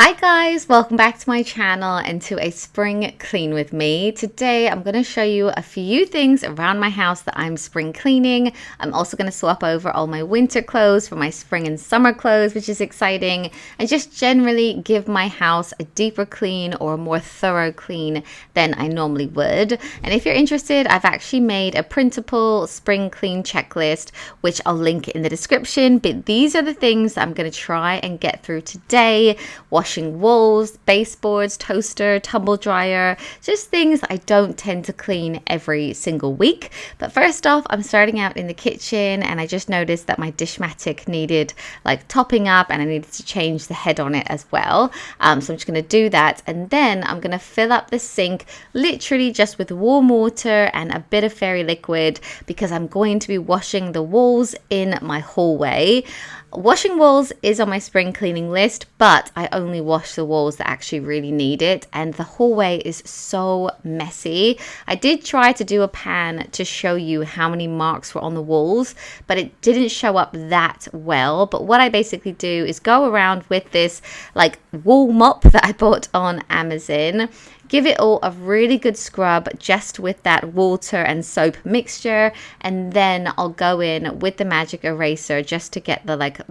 Hi guys, welcome back to my channel and to a spring clean with me. Today I'm going to show you a few things around my house that I'm spring cleaning. I'm also going to swap over all my winter clothes for my spring and summer clothes, which is exciting, and just generally give my house a deeper clean or a more thorough clean than I normally would. And if you're interested, I've actually made a printable spring clean checklist, which I'll link in the description. But these are the things that I'm going to try and get through today. Washing walls, baseboards, toaster, tumble dryer, just things that I don't tend to clean every single week. But first off, I'm starting out in the kitchen and I just noticed that my Dishmatic needed like topping up and I needed to change the head on it as well. So I'm just going to do that, and then I'm going to fill up the sink literally just with warm water and a bit of fairy liquid because I'm going to be washing the walls in my hallway. Washing walls is on my spring cleaning list, but I only wash the walls that actually really need it, and the hallway is so messy. I did try to do a pan to show you how many marks were on the walls, but it didn't show up that well. But what I basically do is go around with this like wall mop that I bought on Amazon, give it all a really good scrub just with that water and soap mixture, and then I'll go in with the magic eraser just to get the like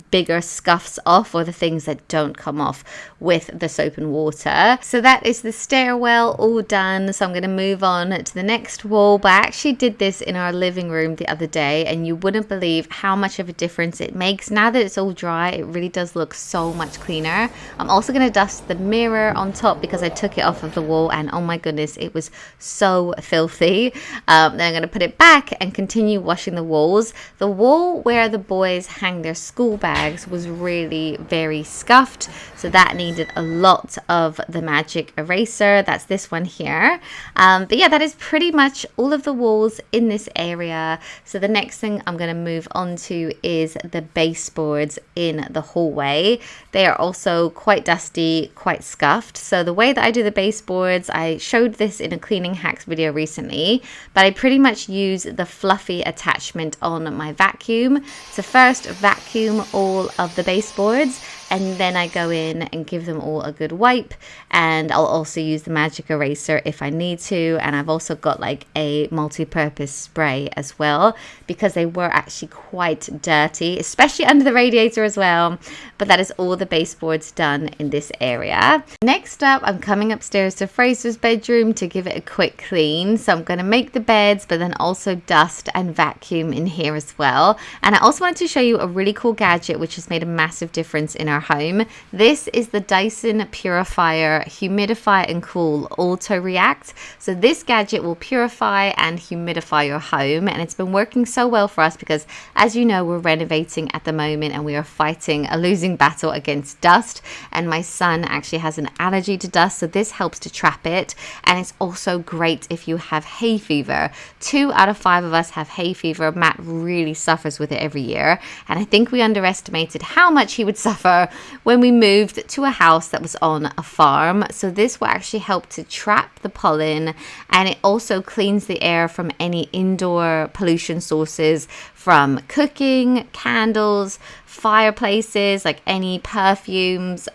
bigger scuffs off, or the things that don't come off with the soap and water. So that is the stairwell all done. So I'm going to move on to the next wall. But I actually did this in our living room the other day, and you wouldn't believe how much of a difference it makes. Now that it's all dry, it really does look so much cleaner. I'm also going to dust the mirror on top because I took it off of the wall, and oh my goodness, it was so filthy. Then I'm going to put it back and continue washing the walls. The wall where the boys hang their school bags was really very scuffed, so that needed a lot of the magic eraser. That's this one here. But yeah, that is pretty much all of the walls in this area. So the next thing I'm going to move on to is the baseboards in the hallway. They are also quite dusty, quite scuffed. So the way that I do the baseboards, I showed this in a cleaning hacks video recently, but I pretty much use the fluffy attachment on my vacuum to first vacuum all of the baseboards, and then I go in and give them all a good wipe, and I'll also use the magic eraser if I need to. And I've also got like a multi-purpose spray as well because they were actually quite dirty, especially under the radiator as well. But that is all the baseboards done in this area. Next up, I'm coming upstairs to Fraser's bedroom to give it a quick clean. So I'm going to make the beds, but then also dust and vacuum in here as well. And I also wanted to show you a really cool gadget which has made a massive difference in our home. This is the Dyson Purifier Humidify and Cool Auto React. So this gadget will purify and humidify your home, and it's been working so well for us because, as you know, we're renovating at the moment and we are fighting a losing battle against dust, and my son actually has an allergy to dust, so this helps to trap it. And it's also great if you have hay fever. 2 out of 5 of us have hay fever. Matt really suffers with it every year, and I think we underestimated how much he would suffer when we moved to a house that was on a farm. So this will actually help to trap the pollen, and it also cleans the air from any indoor pollution sources from cooking, candles, fireplaces, like any perfumes,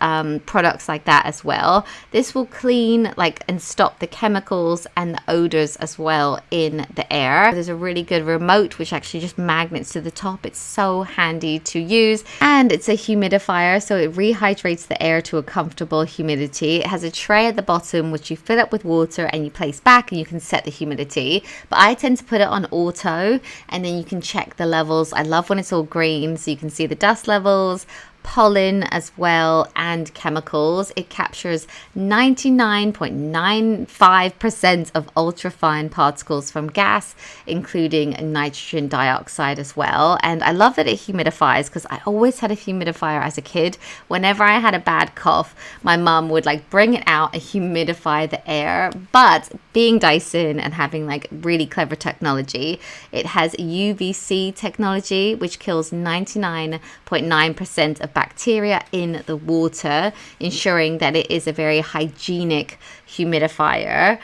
products like that as well. This will clean and stop the chemicals and the odors as well in the air. There's a really good remote which actually just magnets to the top. It's so handy to use, and it's a humidifier, so it rehydrates the air to a comfortable humidity. It has a tray at the bottom which you fill up with water and you place back, and you can set the humidity. But I tend to put it on auto, and then you can check the levels. I love when it's all green so you can see the dust levels, pollen as well, and chemicals. It captures 99.95% of ultrafine particles from gas, including nitrogen dioxide as well. And I love that it humidifies because I always had a humidifier as a kid. Whenever I had a bad cough, my mum would bring it out and humidify the air. But being Dyson and having really clever technology, it has UVC technology which kills 99.9% of of bacteria in the water, ensuring that it is a very hygienic humidifier.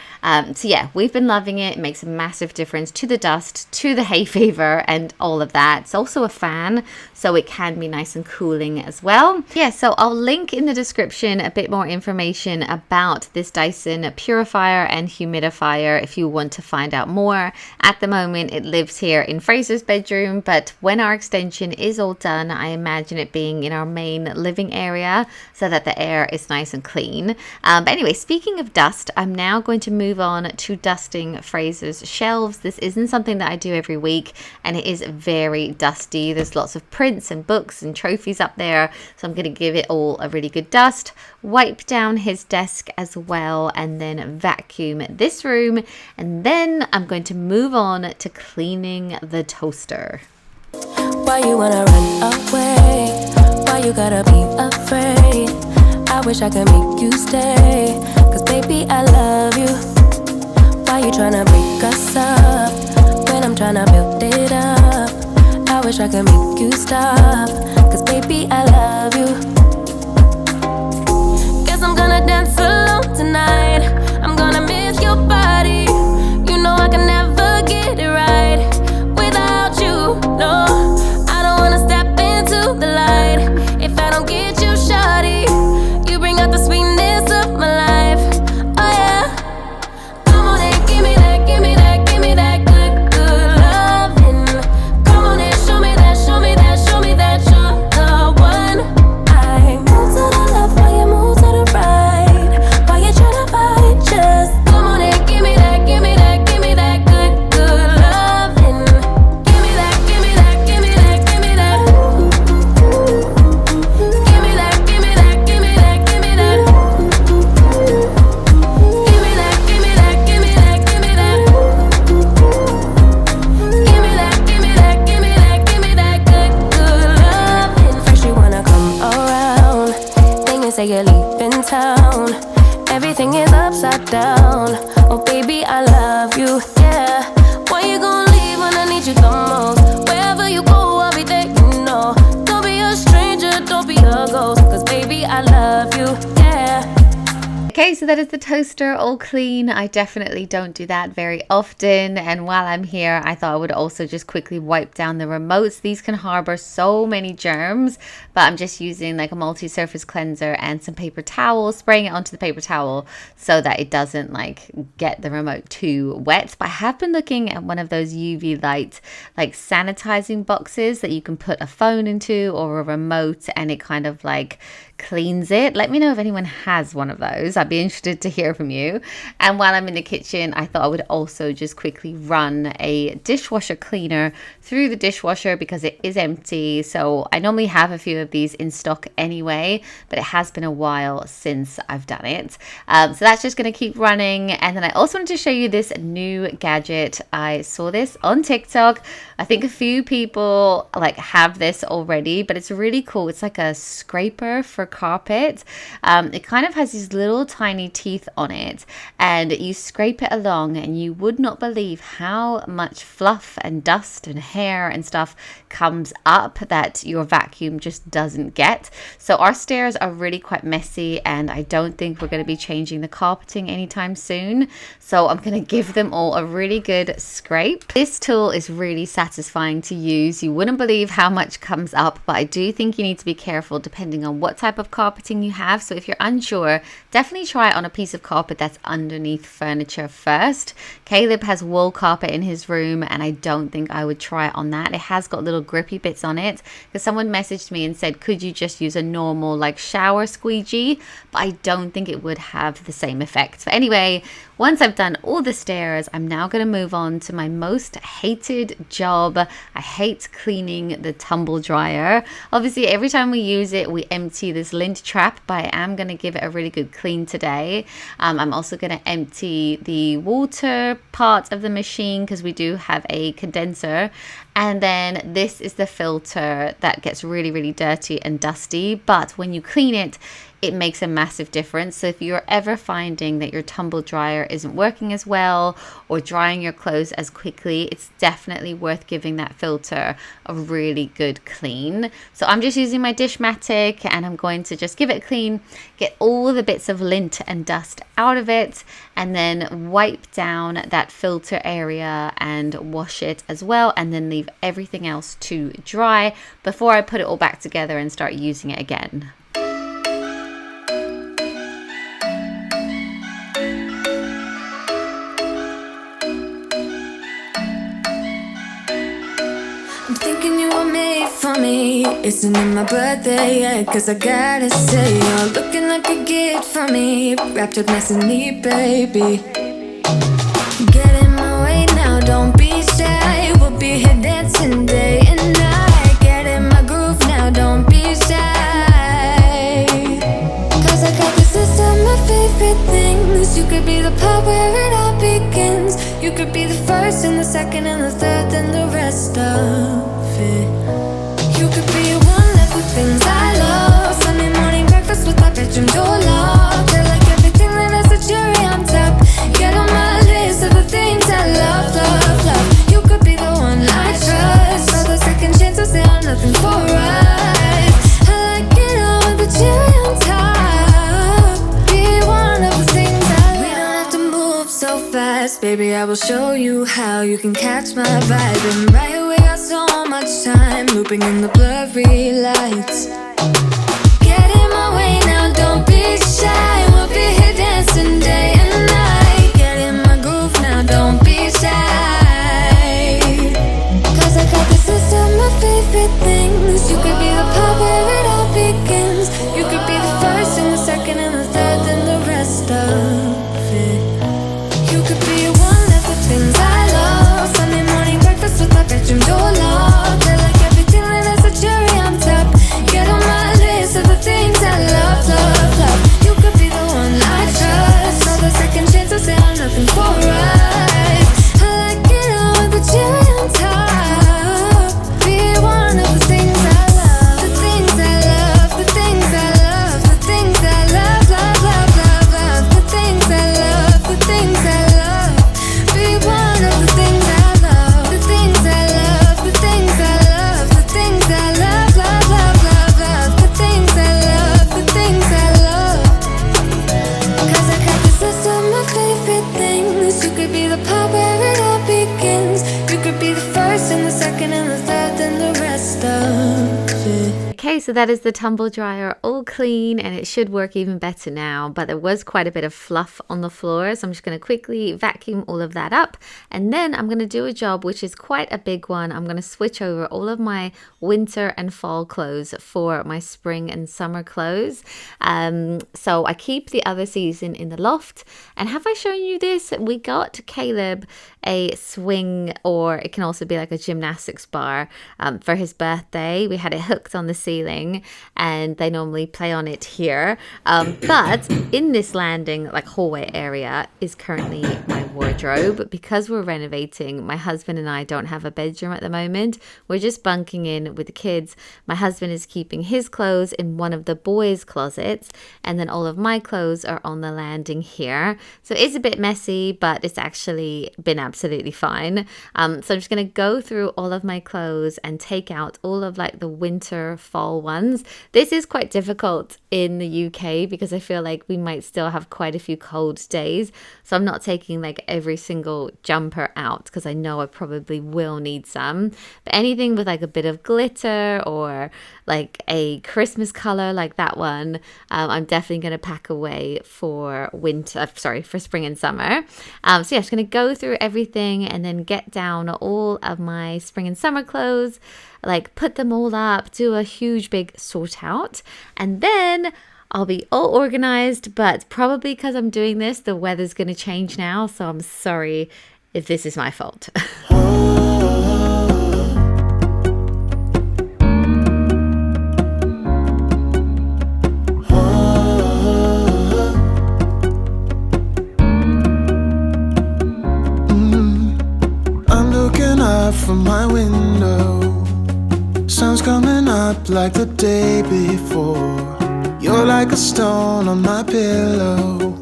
So yeah, we've been loving it. It makes a massive difference to the dust, to the hay fever, and all of that. It's also a fan, so it can be nice and cooling as well. Yeah, so I'll link in the description a bit more information about this Dyson purifier and humidifier if you want to find out more. At the moment, it lives here in Fraser's bedroom, but when our extension is all done, I imagine it being in our main living area so that the air is nice and clean. But anyway, speaking of dust, I'm now going to move on to dusting Fraser's shelves. This isn't something that I do every week, and it is very dusty. There's lots of prints and books and trophies up there, so I'm going to give it all a really good dust, wipe down his desk as well, and then vacuum this room, and then I'm going to move on to cleaning the toaster. Why you wanna run away? Why you gotta be afraid? I wish I could make you stay, 'cause baby I love you. Why you tryna break us up when I'm tryna build it up? I wish I could make you stop, 'cause baby I love you. Guess I'm gonna dance alone tonight. I'm gonna miss your body. You know I can never get it right without you. No, I don't wanna step into the light if I don't get you, shawty. You bring out the sweetness of my life. Oh yeah. Come on and give me that, give me that, give me that good, good loving. Come on and show me that, show me that, show me that you're the one. I move to the left while you move to the right. Why you tryna fight? Just come on and give me that, give me that, give me that good, good loving. Give me that, give me that, give me that, give me that. Give me that, give me that, give me that, give me that. Give me that, give me that, give me that, give me that. Give me that, give me that, give me that, give me that good, good loving. First you wanna come around, then you say you're leaving town. Everything is upside down. Oh baby, I love you, yeah. Why you gonna leave when I need you the most? Wherever you go, I'll be there, you know. Don't be a stranger, don't be a ghost, 'cause baby, I love you, yeah. Okay, so that is the toaster all clean. I definitely don't do that very often. And while I'm here, I thought I would also just quickly wipe down the remotes. These can harbor so many germs, but I'm just using like a multi-surface cleanser and some paper towel, spraying it onto the paper towel so that it doesn't like get the remote too wet. But I have been looking at one of those UV light like sanitizing boxes that you can put a phone into or a remote, and it kind of like cleans it. Let me know if anyone has one of those. I'd be interested to hear from you. And while I'm in the kitchen, I thought I would also just quickly run a dishwasher cleaner through the dishwasher because it is empty. So I normally have a few of these in stock anyway, but it has been a while since I've done it. So that's just going to keep running. And then I also wanted to show you this new gadget. I saw this on TikTok. I think a few people like have this already, but it's really cool. It's like a scraper for carpet. It kind of has these little tiny teeth on it, and you scrape it along and you would not believe how much fluff and dust and hair and stuff comes up that your vacuum just doesn't get. So our stairs are really quite messy, and I don't think we're going to be changing the carpeting anytime soon. So I'm going to give them all a really good scrape. This tool is really satisfying to use. You wouldn't believe how much comes up, but I do think you need to be careful depending on what type of carpeting you have. So if you're unsure, definitely try it on a piece of carpet that's underneath furniture first. Caleb has wool carpet in his room, and I don't think I would try it on that. It has got little grippy bits on it, because someone messaged me and said, could you just use a normal like shower squeegee? But I don't think it would have the same effect. But anyway, once I've done all the stairs, I'm now going to move on to my most hated job. I hate cleaning the tumble dryer. Obviously, every time we use it, we empty this lint trap, but I am going to give it a really good clean today. I'm also going to empty the water part of the machine because we do have a condenser. And then this is the filter that gets really, really dirty and dusty. But when you clean it, it makes a massive difference. So if you're ever finding that your tumble dryer isn't working as well or drying your clothes as quickly, it's definitely worth giving that filter a really good clean. So I'm just using my Dishmatic and I'm going to just give it a clean, get all the bits of lint and dust out of it, and then wipe down that filter area and wash it as well, and then leave everything else to dry before I put it all back together and start using it again. For me, isn't it my birthday yet? Cause I gotta say, you're looking like a gift for me, wrapped up nice and neat, baby. Get in my way now, don't be shy. We'll be here dancing day and night. Get in my groove now, don't be shy. Cause I got this list of my favorite things. You could be the part where it all begins. You could be the first and the second and the third and the rest of it. You could be one of the things I love. Sunday morning breakfast with our bedroom door locked. I like everything that has a cherry on top. Get on my list of the things I love, love, love. You could be the one I trust. All the second chances, they are nothing for us. I like it all with the cherry on top. Be one of the things I love. We don't have to move so fast, baby, I will show you how. You can catch my vibe and right away got so much time looping in the blurry lights. Get in my way now, don't be shy. We'll be here dancing day and night. Get in my groove now, don't be shy. Cause I got this list of my favorite things. You could be the part where it all begins. You could be the first and the second and the third and the rest of it. You could be one of the things I love. Sunday morning breakfast with my bedroom door locked. I like everything that has a cherry on top. Get on my list of the things I love, love, love. You could be the one I trust. All the second chances, they are nothing for us. I like it all with the cherry on top. Be one of the things I love. The things I love, the things I love, the things I love, love, love, love, love. The things I love, the things I love. Be one of the things I love. The things I love, the things I love, the things I love, love, love, love, love. The things I love, the things I love. Cause I got this list of my favorite things. You could be the part where it all begins. You could be the first and the second and the third and the rest of it. Okay, so that is the tumble dryer all clean, and it should work even better now, but there was quite a bit of fluff on the floor, so I'm just going to quickly vacuum all of that up, and then I'm going to do a job which is quite a big one. I'm going to switch over all of my winter and fall clothes for my spring and summer clothes. So I keep the other season in the loft, and have I shown you this? We got Caleb a swing, or it can also be like a gymnastics bar, for his birthday. We had it hooked on the ceiling and they normally play on it here, but in this landing like hallway area is currently my wardrobe. Because we're renovating, my husband and I don't have a bedroom at the moment. We're just bunking in with the kids. My husband is keeping his clothes in one of the boys' closets, and then all of my clothes are on the landing here. So it's a bit messy, but it's actually been absolutely fine. So I'm just going to go through all of my clothes and take out all of like the winter fall ones. This is quite difficult in the UK because I feel like we might still have quite a few cold days. So I'm not taking like every single jumper out because I know I probably will need some. But anything with like a bit of glitter or like a Christmas color like that one, I'm definitely going to pack away for for spring and summer. So yeah, I'm just going to go through everything and then get down all of my spring and summer clothes, like put them all up, do a huge big sort out, and then I'll be all organized. But probably because I'm doing this, the weather's going to change now, so I'm sorry if this is my fault. From my window, up like the day before. You're like a stone on my pillow.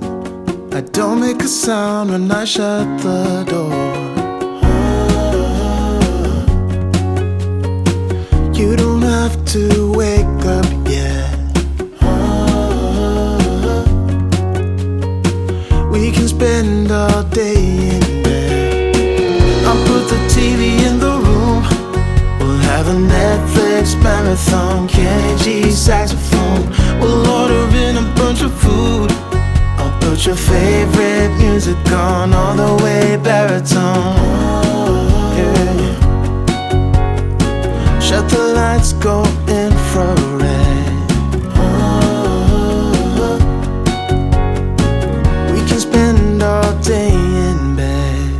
I don't make a sound when I shut the door. You don't have to wake up yet. We can spend all day in bed. I'll put the TV in the room. We'll have a Netflix marathon, Kenny G saxophone. We'll order in a bunch of food. I'll put your favorite music on, all the way baritone. Yeah. Shut the lights, go infrared. We can spend all day in bed.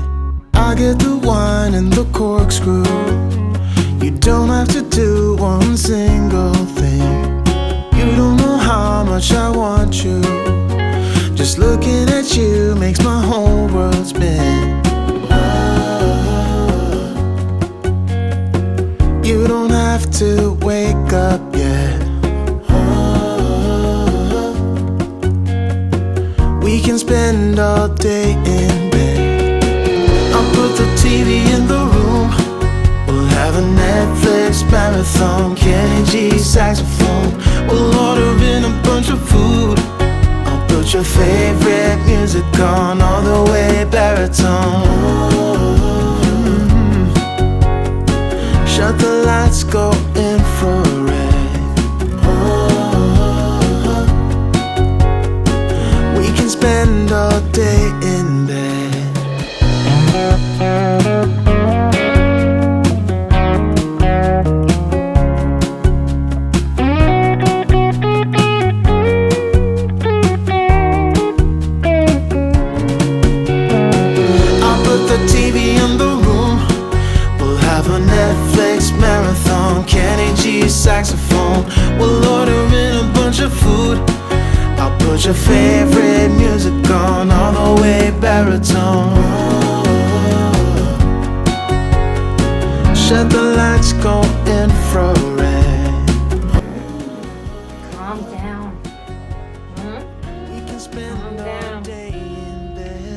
I get the wine and the corkscrew. You don't have to do one single thing. You don't know how much I want you. Just looking at you makes my whole world spin. You don't have to wake up yet. We can spend all day in bed. I'll put the TV in the room. We'll have a Netflix marathon, Kenny G saxophone. We'll order in a bunch of food. I'll put your favorite music on, all the way baritone. Shut the lights, go infrared. We can spend all day in bed. I'll put the TV in the room. We'll have a Netflix marathon, Kenny G saxophone. We'll order in a bunch of food. I'll put your favorite music on, all the way baritone. Shut the lights, go infrared. Calm down. We can spend all day in bed.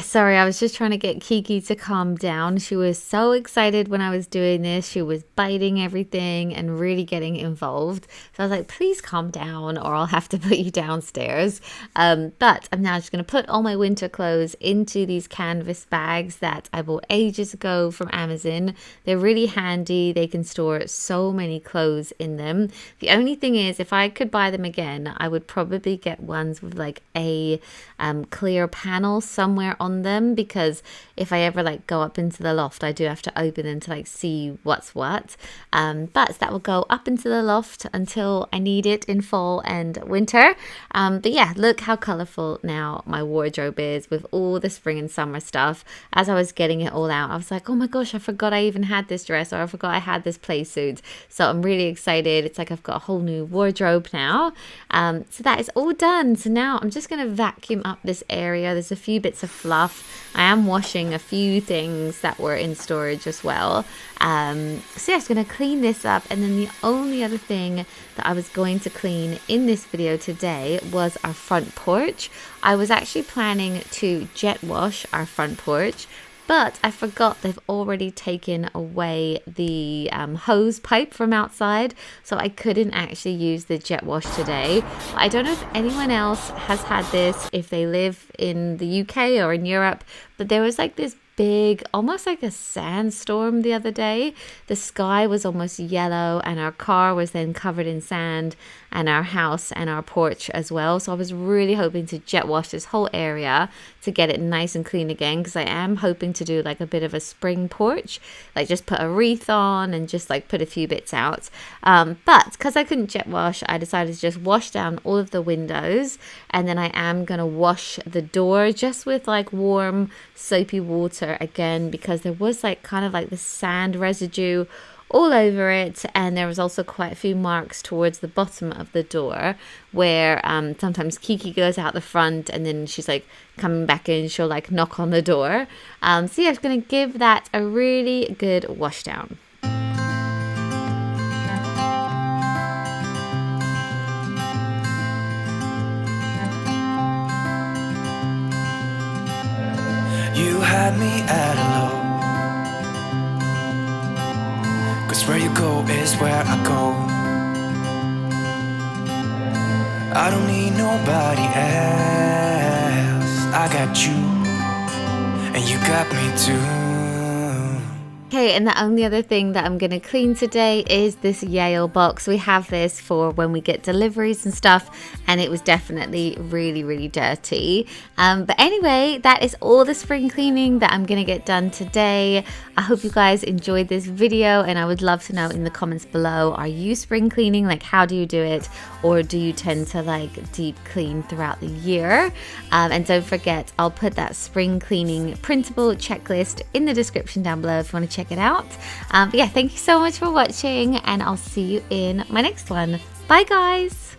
Sorry, I was just trying to get Kiki to calm down. She was so excited when I was doing this. She was biting everything and really getting involved. So I was like, please calm down or I'll have to put you downstairs. But I'm now just going to put all my winter clothes into these canvas bags that I bought ages ago from Amazon. They're really handy. They can store so many clothes in them. The only thing is, if I could buy them again, I would probably get ones with like a clear panel somewhere on them, because if I ever like go up into the loft, I do have to open them to like see what's what. But that will go up into the loft until I need it in fall and winter. But yeah, look how colorful now my wardrobe is with all the spring and summer stuff. As I was getting it all out, I was like, oh my gosh, I forgot I even had this dress, or I forgot I had this play suit. So I'm really excited. It's like I've got a whole new wardrobe now. So that is all done. So now I'm just going to vacuum up this area. There's a few bits of fluff. I am washing a few things that were in storage as well. So yeah, I'm just going to clean this up. And then the only other thing that I was going to clean in this video today was our front porch. I was actually planning to jet wash our front porch, but I forgot they've already taken away the hose pipe from outside, so I couldn't actually use the jet wash today. I don't know if anyone else has had this, if they live in the UK or in Europe, but there was like this big, almost like a sandstorm the other day. The sky was almost yellow and our car was then covered in sand, and our house and our porch as well. So I was really hoping to jet wash this whole area to get it nice and clean again, because I am hoping to do like a bit of a spring porch, like just put a wreath on and just like put a few bits out. But because I couldn't jet wash, I decided to just wash down all of the windows, and then I am going to wash the door just with like warm soapy water again, because there was like kind of like the sand residue all over it, and there was also quite a few marks towards the bottom of the door where sometimes Kiki goes out the front and then she's like coming back in, she'll like knock on the door. So yeah, I'm going to give that a really good wash down. You had me at hello, 'cause where you go is where I go. I don't need nobody else. I got you, and you got me too. Okay, and the only other thing that I'm going to clean today is this Yale box. We have this for when we get deliveries and stuff, and it was definitely really, really dirty. But anyway, that is all the spring cleaning that I'm going to get done today. I hope you guys enjoyed this video, and I would love to know in the comments below, are you spring cleaning? Like, how do you do it? Or do you tend to like deep clean throughout the year? And don't forget, I'll put that spring cleaning printable checklist in the description down below if you want to check it out. But yeah, thank you so much for watching, and I'll see you in my next one. Bye guys.